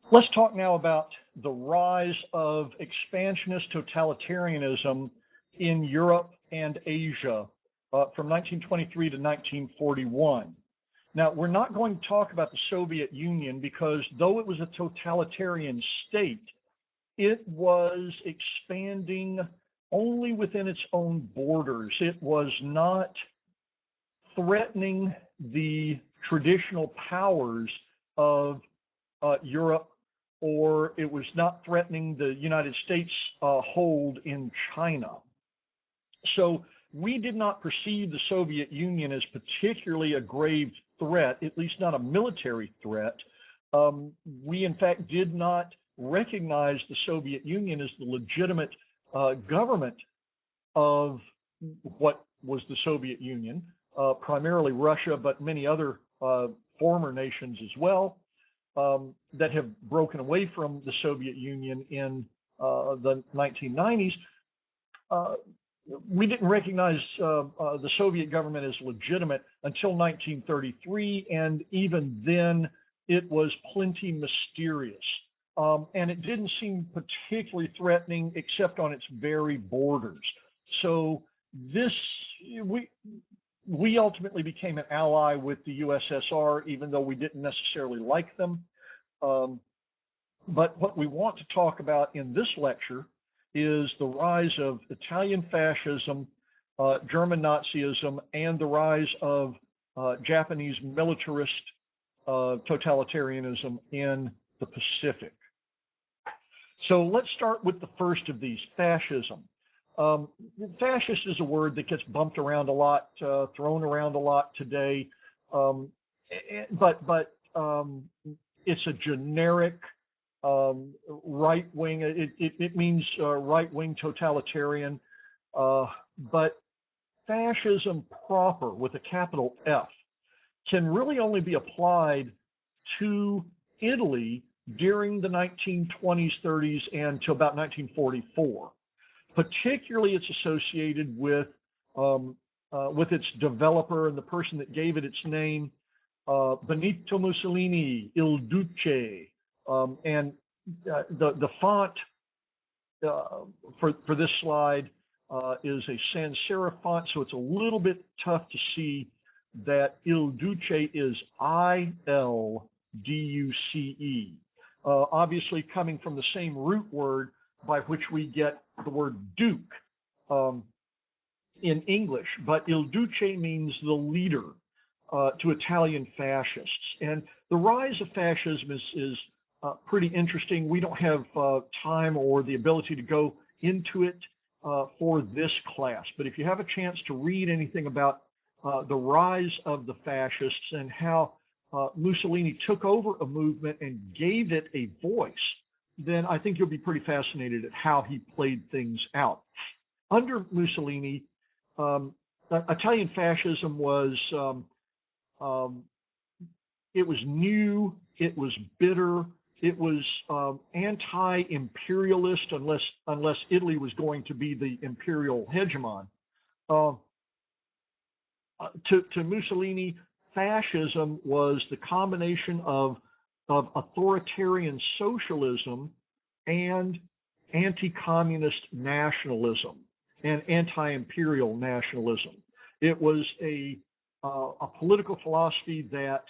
Let's talk now about the rise of expansionist totalitarianism in Europe and Asia from 1923 to 1941. Now, we're not going to talk about the Soviet Union because though it was a totalitarian state, it was expanding only within its own borders. It was not threatening the traditional powers of Europe, or it was not threatening the United States hold in China. So we did not perceive the Soviet Union as particularly a grave threat, at least not a military threat. We, in fact, did not recognize the Soviet Union as the legitimate government of what was the Soviet Union, primarily Russia, but many other former nations as well, that have broken away from the Soviet Union in the 1990s. We didn't recognize the Soviet government as legitimate until 1933, and even then it was plenty mysterious. And it didn't seem particularly threatening except on its very borders. So we ultimately became an ally with the USSR, even though we didn't necessarily like them. But what we want to talk about in this lecture is the rise of Italian fascism, German Nazism, and the rise of Japanese militarist totalitarianism in the Pacific. So let's start with the first of these, fascism. Fascist is a word that gets bumped around a lot, thrown around a lot today, but it's a generic right-wing. It means right-wing totalitarian, but fascism proper, with a capital F, can really only be applied to Italy during the 1920s, 30s, and to about 1944. Particularly, it's associated with its developer and the person that gave it its name, Benito Mussolini, Il Duce, and the font for this slide is a sans serif font, so it's a little bit tough to see that Il Duce is I-L-D-U-C-E. Obviously coming from the same root word by which we get the word duke in English, but Il Duce means the leader to Italian fascists. And the rise of fascism is pretty interesting. We don't have time or the ability to go into it for this class, but if you have a chance to read anything about the rise of the fascists and how Mussolini took over a movement and gave it a voice, then I think you'll be pretty fascinated at how he played things out. Under Mussolini, Italian fascism was it was new, it was bitter, it was anti-imperialist unless Italy was going to be the imperial hegemon. To Mussolini, fascism was the combination of authoritarian socialism and anti-communist nationalism and anti-imperial nationalism. It was a political philosophy that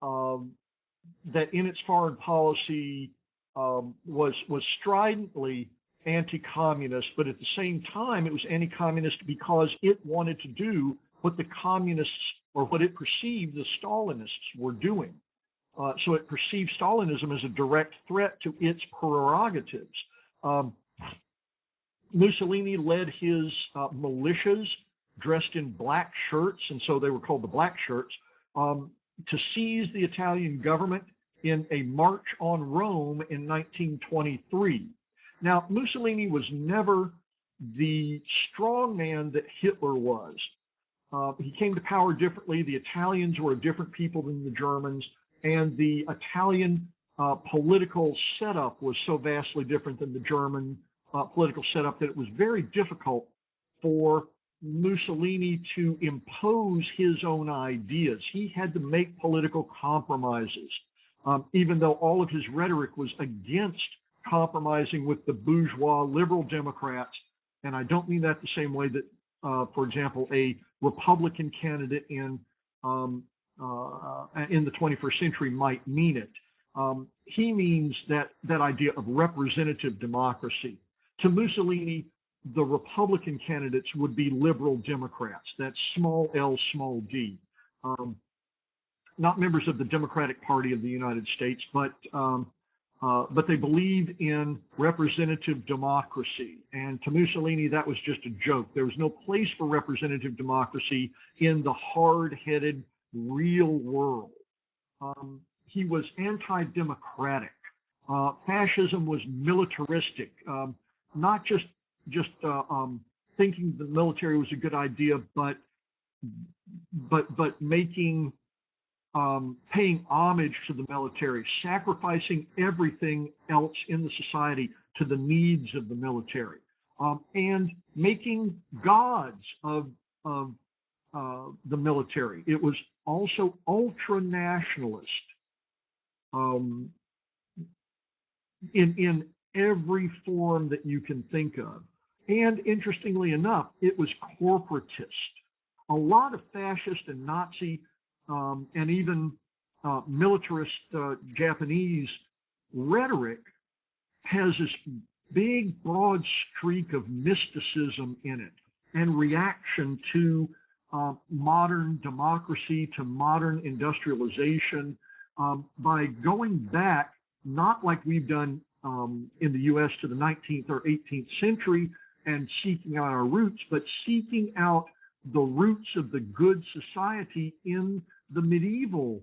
in its foreign policy was stridently anti-communist, but at the same time it was anti-communist because it wanted to do what the communists, or what it perceived the Stalinists, were doing. So it perceived Stalinism as a direct threat to its prerogatives. Mussolini led his militias dressed in black shirts, and so they were called the Black Shirts, to seize the Italian government in a march on Rome in 1923. Now, Mussolini was never the strongman that Hitler was. He came to power differently. The Italians were a different people than the Germans, and the Italian political setup was so vastly different than the German political setup that it was very difficult for Mussolini to impose his own ideas. He had to make political compromises. even though all of his rhetoric was against compromising with the bourgeois liberal Democrats. And I don't mean that the same way that, for example, a Republican candidate in the 21st century might mean it. He means that idea of representative democracy. To Mussolini, the Republican candidates would be liberal Democrats. That's small l, small d. Not members of the Democratic Party of the United States, but they believed in representative democracy. And to Mussolini, that was just a joke. There was no place for representative democracy in the hard-headed real world. He was anti-democratic. Fascism was militaristic, not just thinking the military was a good idea, but making paying homage to the military, sacrificing everything else in the society to the needs of the military, and making gods of the military. It was also ultra-nationalist in every form that you can think of. And interestingly enough, it was corporatist. A lot of fascist and Nazi and even militarist Japanese rhetoric has this big, broad streak of mysticism in it and reaction to modern democracy, to modern industrialization, by going back, not like we've done in the U.S. to the 19th or 18th century and seeking out our roots, but seeking out the roots of the good society in the medieval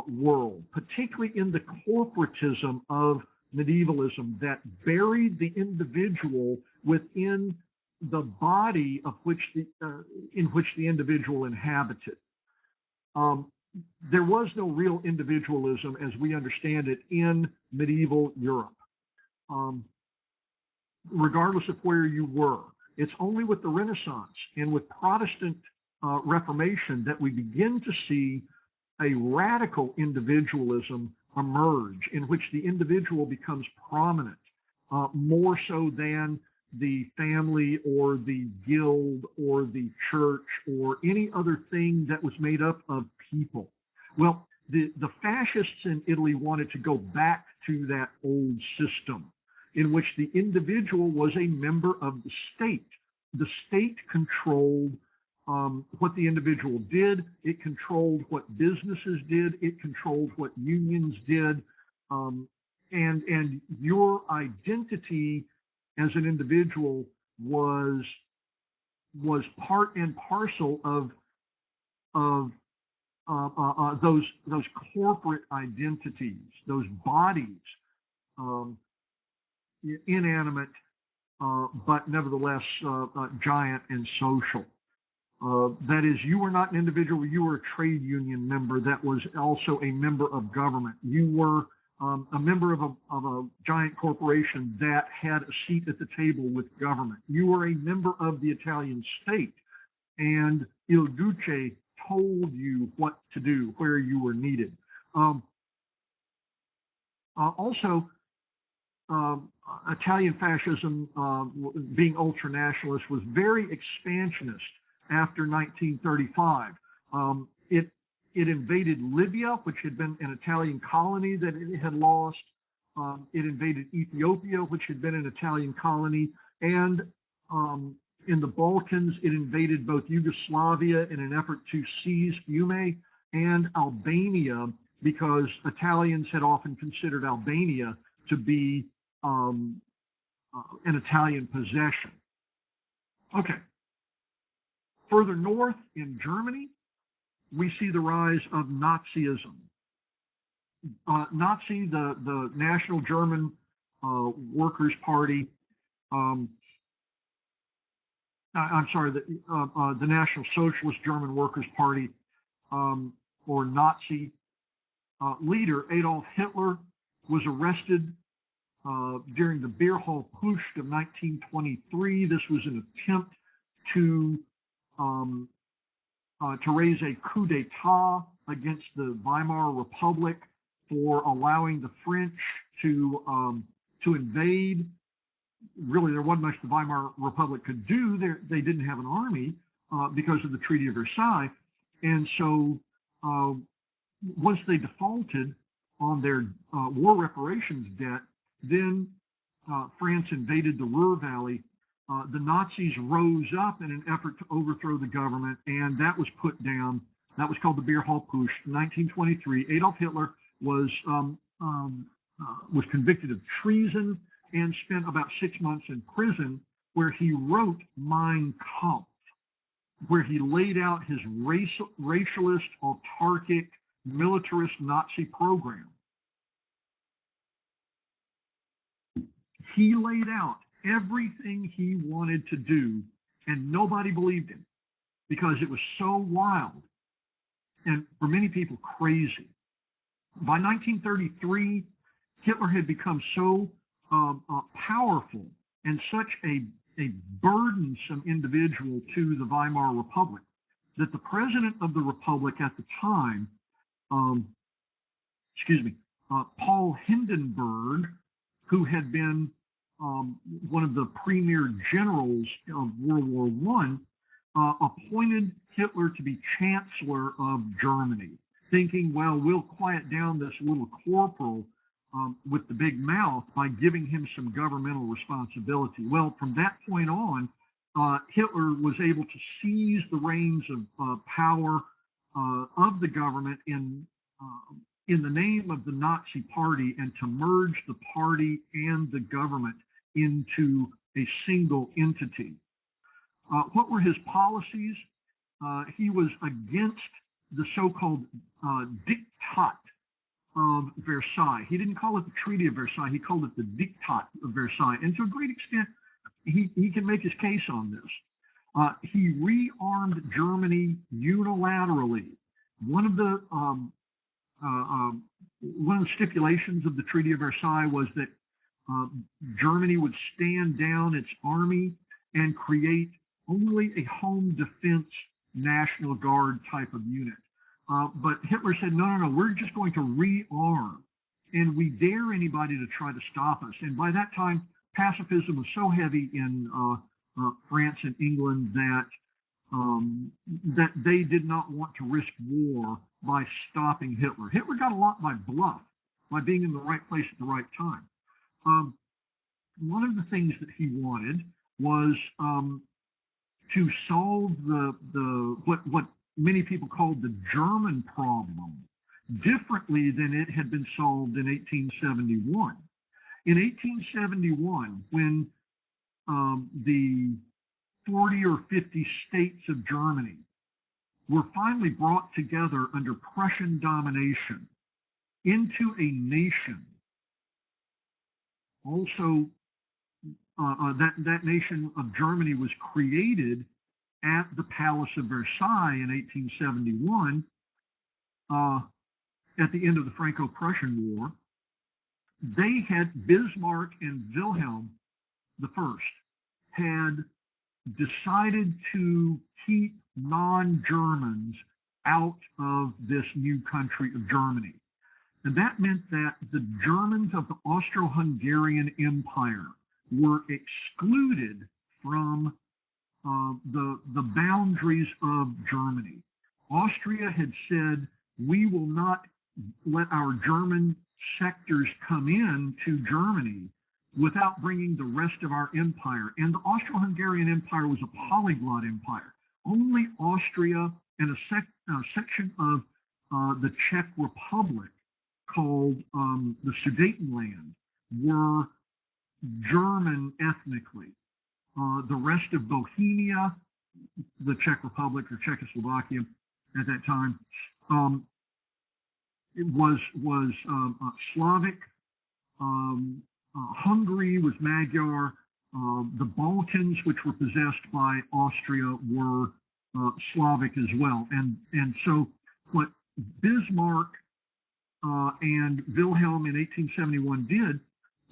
world, particularly in the corporatism of medievalism that buried the individual within the body of which in which the individual inhabited. There was no real individualism as we understand it in medieval Europe, regardless of where you were. It's only with the Renaissance and with Protestant Reformation that we begin to see a radical individualism emerge in which the individual becomes prominent, more so than the family or the guild or the church or any other thing that was made up of people. Well, the fascists in Italy wanted to go back to that old system in which the individual was a member of the state. The state controlled what the individual did. It controlled what businesses did. It controlled what unions did. And your identity as an individual was part and parcel of those corporate identities, those bodies, inanimate, but nevertheless giant and social. That is, you were not an individual, you were a trade union member that was also a member of government. You were a member of a giant corporation that had a seat at the table with government. You were a member of the Italian state, and Il Duce told you what to do, where you were needed. Also, Italian fascism, being ultranationalist, was very expansionist after 1935. It invaded Libya, which had been an Italian colony that it had lost. It invaded Ethiopia, which had been an Italian colony. And in the Balkans, it invaded both Yugoslavia in an effort to seize Fiume and Albania, because Italians had often considered Albania to be an Italian possession. Okay. Further north in Germany, we see the rise of Nazism. Nazi, the National German Workers' Party, the National Socialist German Workers' Party, or Nazi leader Adolf Hitler was arrested during the Beer Hall Putsch of 1923. This was an attempt to raise a coup d'etat against the Weimar Republic for allowing the French to invade. Really, there wasn't much the Weimar Republic could do. They didn't have an army because of the Treaty of Versailles. And so once they defaulted on their war reparations debt, then France invaded the Ruhr Valley. The Nazis rose up in an effort to overthrow the government, and that was put down. That was called the Beer-Hall-Putsch. In 1923, Adolf Hitler was convicted of treason and spent about 6 months in prison, where he wrote Mein Kampf, where he laid out his racialist, autarkic, militarist Nazi program. He laid out everything he wanted to do, and nobody believed him because it was so wild and, for many people, crazy. By 1933, Hitler had become so powerful and such a burdensome individual to the Weimar Republic that the president of the Republic at the time, Paul Hindenburg, who had been one of the premier generals of World War I, appointed Hitler to be Chancellor of Germany, thinking, well, we'll quiet down this little corporal with the big mouth by giving him some governmental responsibility. Well, from that point on, Hitler was able to seize the reins of power of the government in the name of the Nazi Party, and to merge the party and the government into a single entity. What were his policies? He was against the so-called Diktat of Versailles. He didn't call it the Treaty of Versailles, he called it the Diktat of Versailles. And to a great extent, he can make his case on this. He rearmed Germany unilaterally. One of the stipulations of the Treaty of Versailles was that Germany would stand down its army and create only a home defense National Guard type of unit. But Hitler said, no, we're just going to rearm, and we dare anybody to try to stop us. And by that time, pacifism was so heavy in France and England that they did not want to risk war by stopping Hitler. Hitler got a lot by bluff, by being in the right place at the right time. One of the things that he wanted was to solve what many people called the German problem differently than it had been solved in 1871. In 1871, when the 40 or 50 states of Germany were finally brought together under Prussian domination into a nation, also that nation of Germany was created at the Palace of Versailles in 1871 at the end of the Franco-Prussian War. They had, Bismarck and Wilhelm I had decided to keep non-Germans out of this new country of Germany. And that meant that the Germans of the Austro-Hungarian Empire were excluded from the boundaries of Germany. Austria had said, we will not let our German sectors come in to Germany without bringing the rest of our empire. And the Austro-Hungarian Empire was a polyglot empire. Only Austria and a section of the Czech Republic called the Sudetenland were German ethnically. The rest of Bohemia, the Czech Republic or Czechoslovakia at that time, it was Slavic. Hungary was Magyar. The Balkans, which were possessed by Austria, were Slavic as well. And so what Bismarck and Wilhelm in 1871 did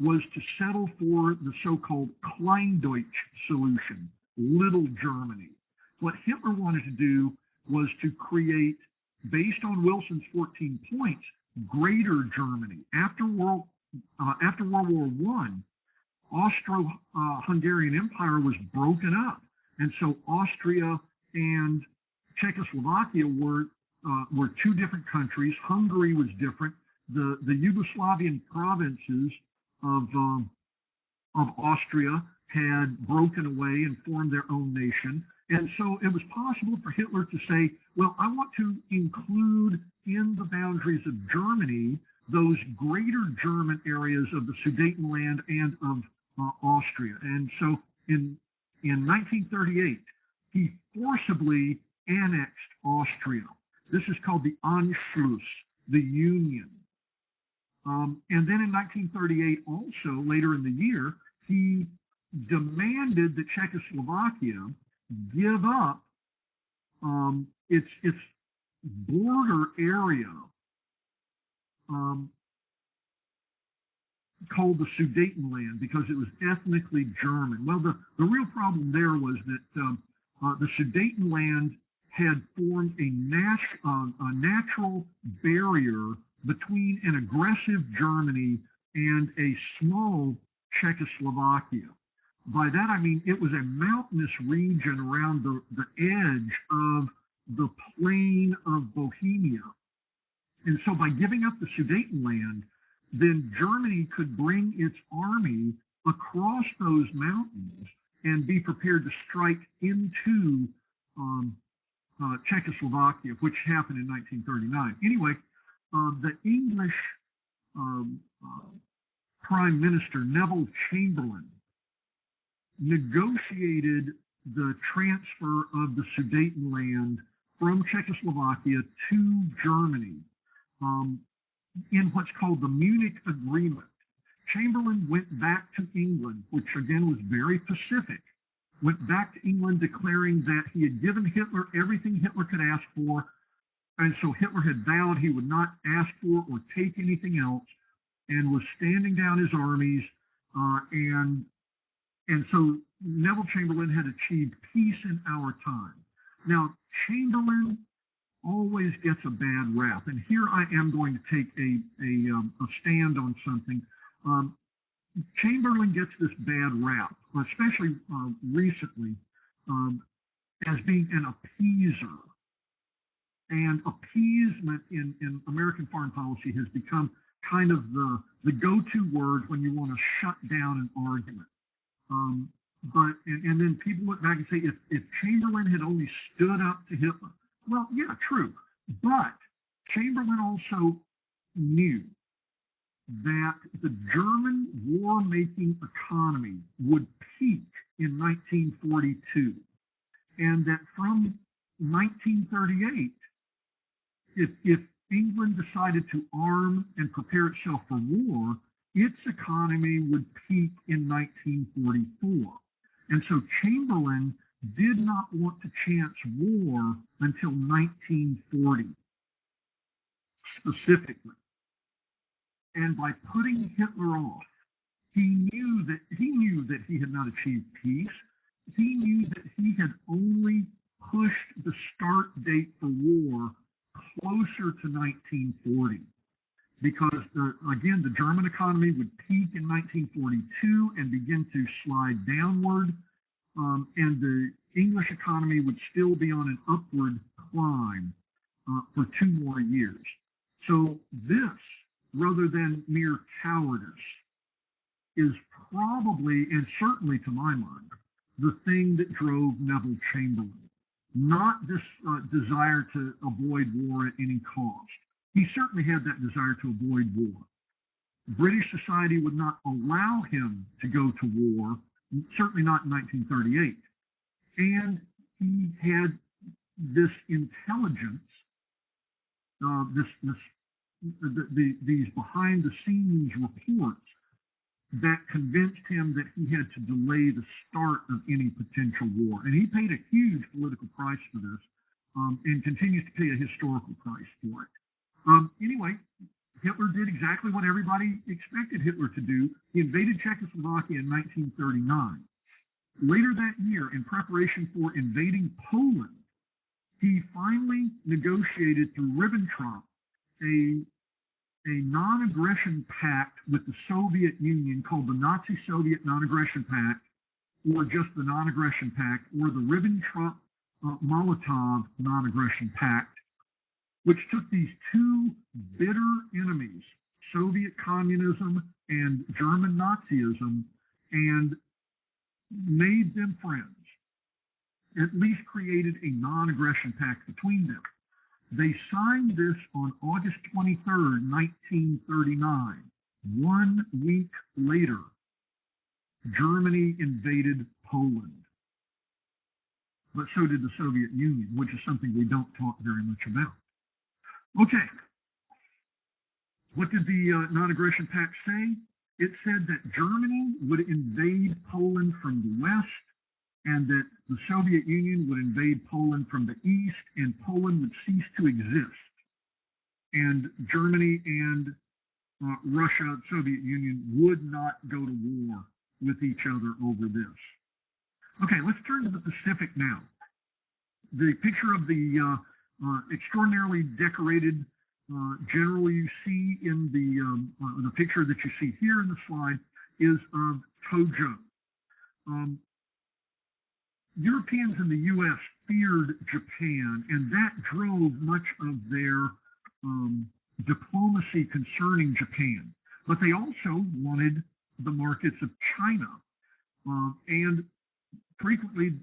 was to settle for the so-called Kleindeutsch solution, Little Germany. What Hitler wanted to do was to create, based on Wilson's 14 points, Greater Germany. After World War One, Austro-Hungarian Empire was broken up, and so Austria and Czechoslovakia were two different countries. Hungary was different. The Yugoslavian provinces of Austria had broken away and formed their own nation. And so it was possible for Hitler to say, well, I want to include in the boundaries of Germany those greater German areas of the Sudetenland and of Austria. And so in 1938, he forcibly annexed Austria. This is called the Anschluss, the Union. And then in 1938, also later in the year, he demanded that Czechoslovakia give up its border area called the Sudetenland because it was ethnically German. Well, the real problem there was that the Sudetenland had formed a natural barrier between an aggressive Germany and a small Czechoslovakia. By that I mean it was a mountainous region around the edge of the plain of Bohemia. And so by giving up the Sudetenland, then Germany could bring its army across those mountains and be prepared to strike into Czechoslovakia, which happened in 1939. Anyway, the English Prime Minister Neville Chamberlain negotiated the transfer of the Sudetenland from Czechoslovakia to Germany in what's called the Munich Agreement. Chamberlain went back to England, which again was very pacific, went back to England declaring that he had given Hitler everything Hitler could ask for, and so Hitler had vowed he would not ask for or take anything else, and was standing down his armies, and so Neville Chamberlain had achieved peace in our time. Now, Chamberlain always gets a bad rap, and here I am going to take a stand on something. Chamberlain gets this bad rap, especially recently, as being an appeaser. And appeasement in American foreign policy has become kind of the go-to word when you want to shut down an argument. And then people look back and say, if Chamberlain had only stood up to Hitler, well, yeah, true. But Chamberlain also knew that the German war-making economy would peak in 1942, and that from 1938, if England decided to arm and prepare itself for war, its economy would peak in 1944. And so Chamberlain did not want to chance war until 1940, specifically. And by putting Hitler off, he knew that he had not achieved peace. He knew that he had only pushed the start date for war closer to 1940, because again, the German economy would peak in 1942 and begin to slide downward, and the English economy would still be on an upward climb for 2 more years. So this, rather than mere cowardice, is probably, and certainly to my mind, the thing that drove Neville Chamberlain. Not this desire to avoid war at any cost. He certainly had that desire to avoid war. British society would not allow him to go to war, certainly not in 1938. And he had this intelligence, these behind-the-scenes reports that convinced him that he had to delay the start of any potential war. And he paid a huge political price for this, and continues to pay a historical price for it. Anyway, Hitler did exactly what everybody expected Hitler to do. He invaded Czechoslovakia in 1939. Later that year, in preparation for invading Poland, he finally negotiated through Ribbentrop a non-aggression pact with the Soviet Union called the Nazi-Soviet Non-Aggression Pact, or just the Non-Aggression Pact, or the Ribbentrop-Molotov Non-Aggression Pact, which took these two bitter enemies, Soviet communism and German Nazism, and made them friends, at least created a non-aggression pact between them. They signed this on August 23rd, 1939. 1 week later, Germany invaded Poland. But so did the Soviet Union, which is something we don't talk very much about. Okay. What did the non-aggression pact say? It said that Germany would invade Poland from the west, and that the Soviet Union would invade Poland from the east, and Poland would cease to exist. And Germany and Russia, Soviet Union, would not go to war with each other over this. Okay, let's turn to the Pacific now. The picture of the extraordinarily decorated general you see in the picture that you see here in the slide is of Tojo. Europeans in the U.S. feared Japan, and that drove much of their diplomacy concerning Japan. But they also wanted the markets of China, and frequently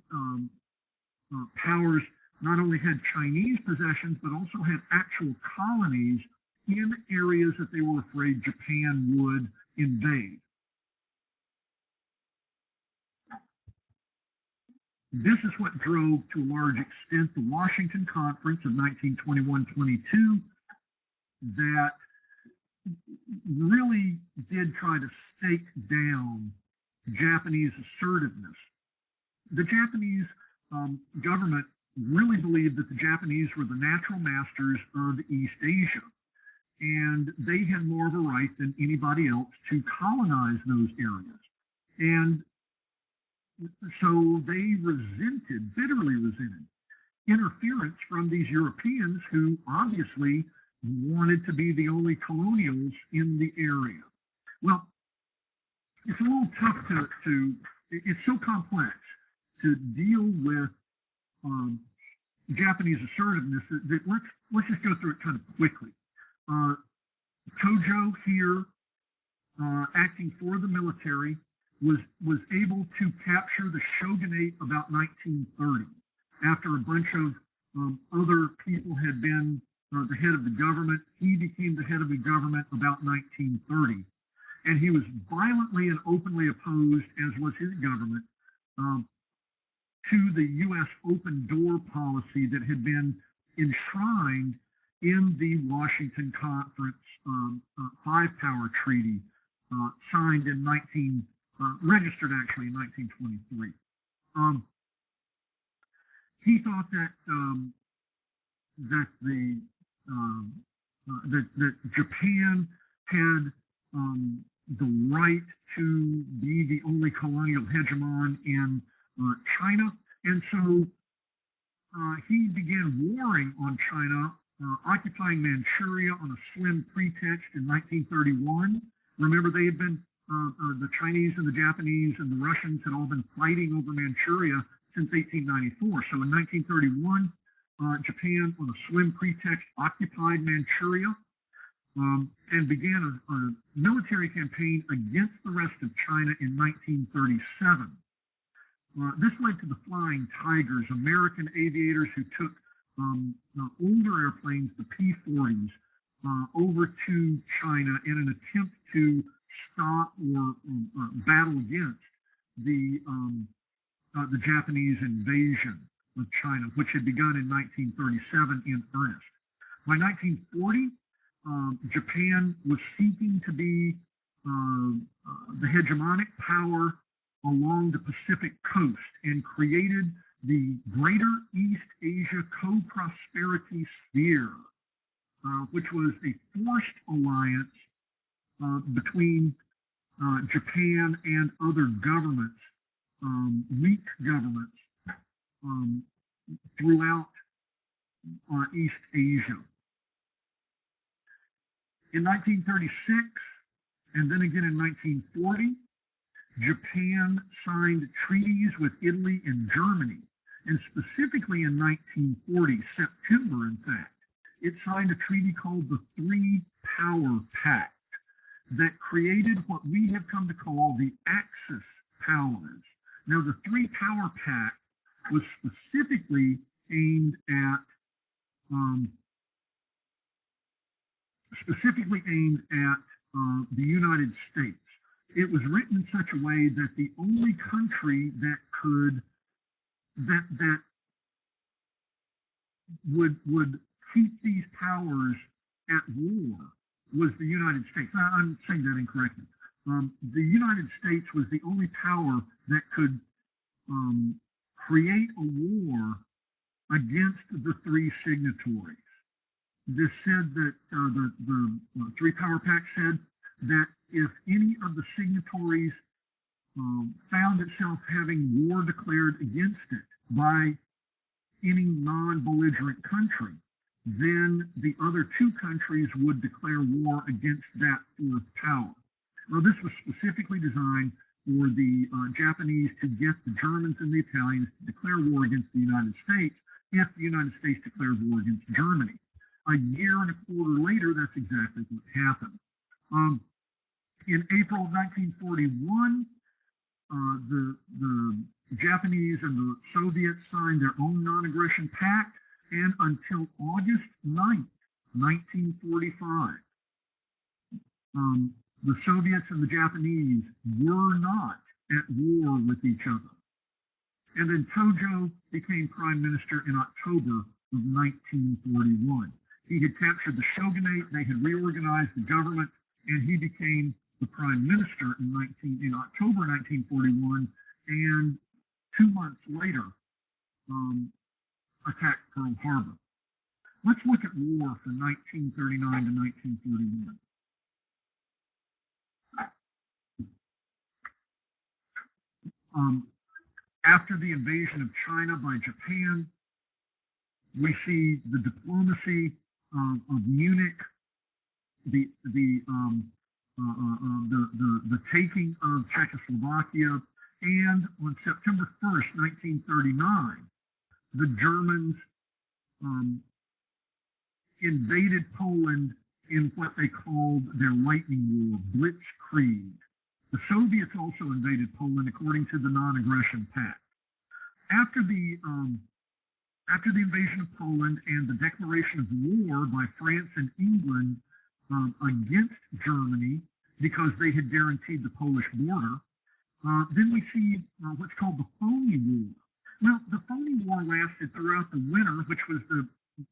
powers not only had Chinese possessions, but also had actual colonies in areas that they were afraid Japan would invade. This is what drove, to a large extent, the Washington Conference of 1921-22, that really did try to stake down Japanese assertiveness. The Japanese government really believed that the Japanese were the natural masters of East Asia, and they had more of a right than anybody else to colonize those areas. And so they resented, bitterly resented, interference from these Europeans who obviously wanted to be the only colonials in the area. Well, it's a little tough it's so complex to deal with Japanese assertiveness that let's just go through it kind of quickly. Tojo here, acting for the military, was able to capture the shogunate about 1930, after a bunch of other people had been the head of the government. He became the head of the government about 1930, and he was violently and openly opposed, as was his government, to the U.S. open door policy that had been enshrined in the Washington Conference five-power treaty, signed in registered actually in 1923. He thought that that Japan had the right to be the only colonial hegemon in China, and so he began warring on China, occupying Manchuria on a slim pretext in 1931. Remember, they had been the Chinese and the Japanese and the Russians had all been fighting over Manchuria since 1894. So in 1931, Japan, on a slim pretext, occupied Manchuria and began a military campaign against the rest of China in 1937. This led to the Flying Tigers, American aviators who took older airplanes, the P-40s, over to China in an attempt to stop or battle against the Japanese invasion of China, which had begun in 1937 in earnest. By 1940, Japan was seeking to be the hegemonic power along the Pacific coast and created the Greater East Asia Co-Prosperity Sphere, which was a forced alliance between Japan and other governments, weak governments, throughout East Asia. In 1936, and then again in 1940, Japan signed treaties with Italy and Germany. And specifically in 1940, September, in fact, it signed a treaty called the Three Power Pact that created what we have come to call the Axis powers. Now, the Three Power Pact was specifically aimed at the United States. It was written in such a way that the only country that would keep these powers at war was the United States. Now, I'm saying that incorrectly. The United States was the only power that could create a war against the three signatories. This said that the Three Power Pact said that if any of the signatories found itself having war declared against it by any non-belligerent country, then the other two countries would declare war against that fourth power. Now, this was specifically designed for the Japanese to get the Germans and the Italians to declare war against the United States if the United States declared war against Germany. A year and a quarter later, that's exactly what happened. In April of 1941, the Japanese and the Soviets signed their own non-aggression pact, and until August 9th, 1945, the Soviets and the Japanese were not at war with each other. And then Tojo became prime minister in October of 1941. He had captured the shogunate, they had reorganized the government, and he became the prime minister in October 1941, and 2 months later attacked Pearl Harbor. Let's look at war from 1939 to 1941. After the invasion of China by Japan, we see the diplomacy of Munich, the taking of Czechoslovakia, and on September 1st, 1939, the Germans invaded Poland in what they called their lightning war, Blitzkrieg. The Soviets also invaded Poland according to the non-aggression pact. After the invasion of Poland and the declaration of war by France and England against Germany because they had guaranteed the Polish border, then we see what's called the Phony War. Well, the Phony War lasted throughout the winter, which was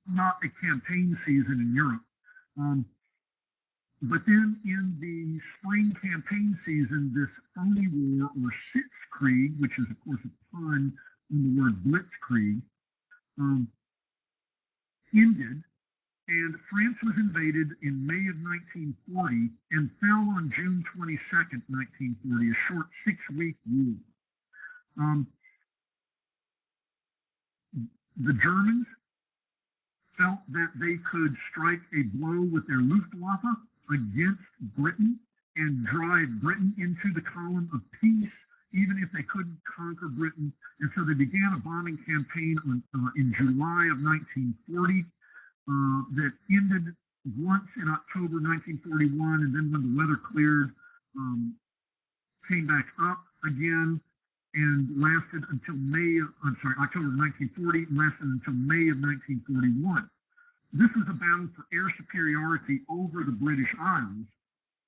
not a campaign season in Europe. But then in the spring campaign season, this Phony War, or Sitzkrieg, which is, of course, a pun on the word Blitzkrieg, ended, and France was invaded in May of 1940 and fell on June 22nd, 1940, a short 6-week war. The Germans felt that they could strike a blow with their Luftwaffe against Britain and drive Britain into the column of peace, even if they couldn't conquer Britain. And so they began a bombing campaign in July of 1940 that ended once in October 1941, and then when the weather cleared, came back up again and lasted until October of 1940, and lasted until May of 1941. This was a battle for air superiority over the British Isles,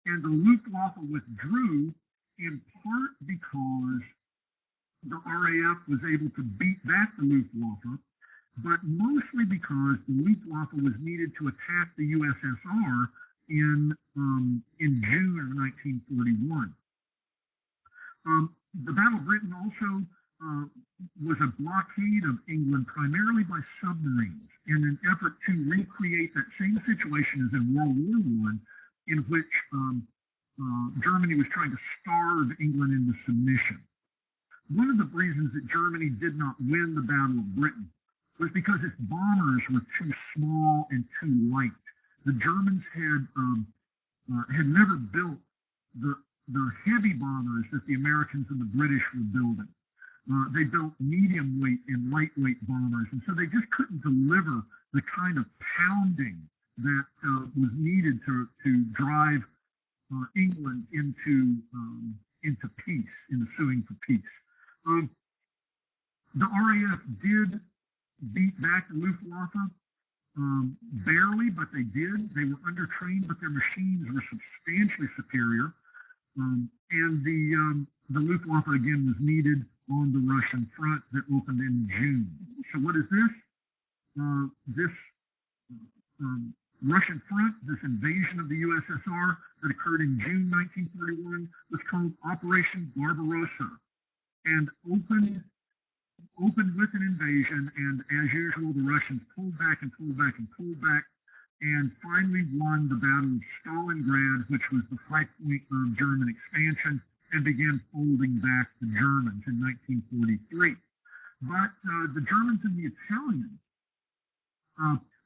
and the Luftwaffe withdrew in part because the RAF was able to beat back the Luftwaffe, but mostly because the Luftwaffe was needed to attack the USSR in June of 1941. The Battle of Britain also was a blockade of England primarily by submarines in an effort to recreate that same situation as in World War I, in which Germany was trying to starve England into submission. One of the reasons that Germany did not win the Battle of Britain was because its bombers were too small and too light. the Germans had never built the heavy bombers that the Americans and the British were building. They built medium weight and lightweight bombers, and so they just couldn't deliver the kind of pounding that was needed to drive England into peace, into suing for peace. The RAF did beat back the Luftwaffe, barely, but they did. They were undertrained, but their machines were substantially superior. And the Luftwaffe again was needed on the Russian front that opened in June. So what is this? This Russian front, this invasion of the USSR that occurred in June 1941, was called Operation Barbarossa, and opened with an invasion. And as usual, the Russians pulled back and pulled back and pulled back, and finally won the Battle of Stalingrad, which was the high point of German expansion, and began folding back the Germans in 1943. But the Germans and the Italians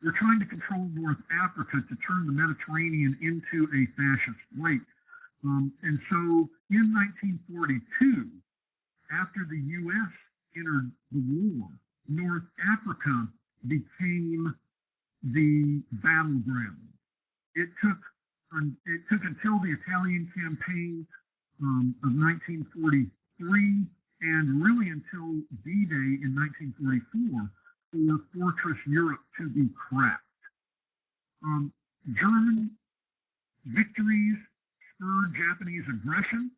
were trying to control North Africa to turn the Mediterranean into a fascist lake. And so in 1942, after the U.S. entered the war, North Africa became the battleground. It took until the Italian campaign of 1943, and really until D-Day in 1944, for Fortress Europe to be cracked. German victories spurred Japanese aggression.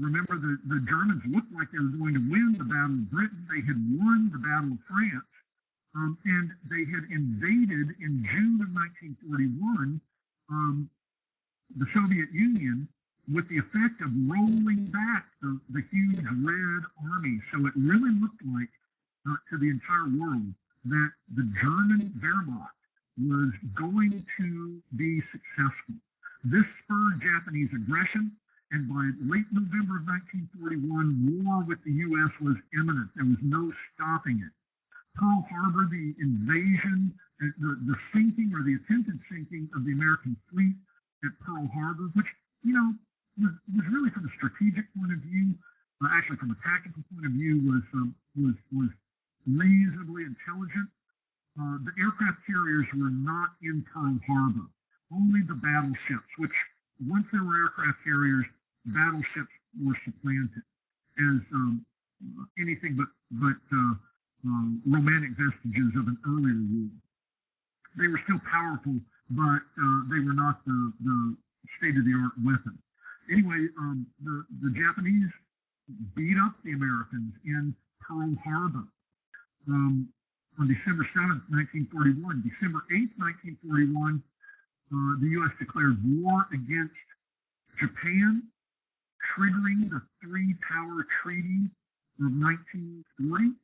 Remember, the Germans looked like they were going to win the Battle of Britain. They had won the Battle of France, and they had invaded in June of 1941 the Soviet Union, with the effect of rolling back the huge Red Army. So it really looked like to the entire world that the German Wehrmacht was going to be successful. This spurred Japanese aggression, and by late November of 1941, war with the U.S. was imminent. There was no stopping it. Pearl Harbor, the invasion, the sinking or the attempted sinking of the American fleet at Pearl Harbor, which, was really from a strategic point of view, actually from a tactical point of view, was reasonably intelligent. The aircraft carriers were not in Pearl Harbor, only the battleships, which once there were aircraft carriers, battleships were supplanted as anything but romantic vestiges of an earlier war. They were still powerful, but they were not the state-of-the-art weapon. Anyway, the Japanese beat up the Americans in Pearl Harbor on December 7th, 1941. December 8th, 1941, the U.S. declared war against Japan, triggering the Three-Power Treaty of 1940,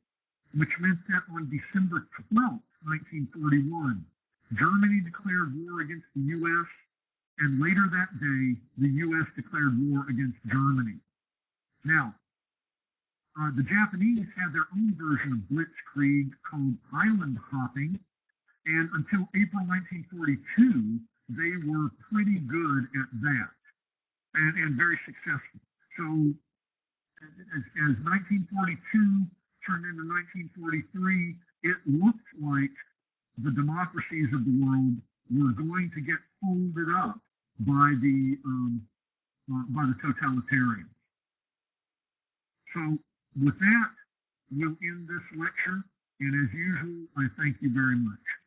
which meant that on December 12th, 1941, Germany declared war against the U.S., and later that day, the U.S. declared war against Germany. Now, the Japanese had their own version of blitzkrieg called island hopping, and until April 1942, they were pretty good at that, and very successful. So as 1942 turned into 1943, it looked like the democracies of the world were going to get folded up by the totalitarians. So with that, we'll end this lecture, and as usual, I thank you very much.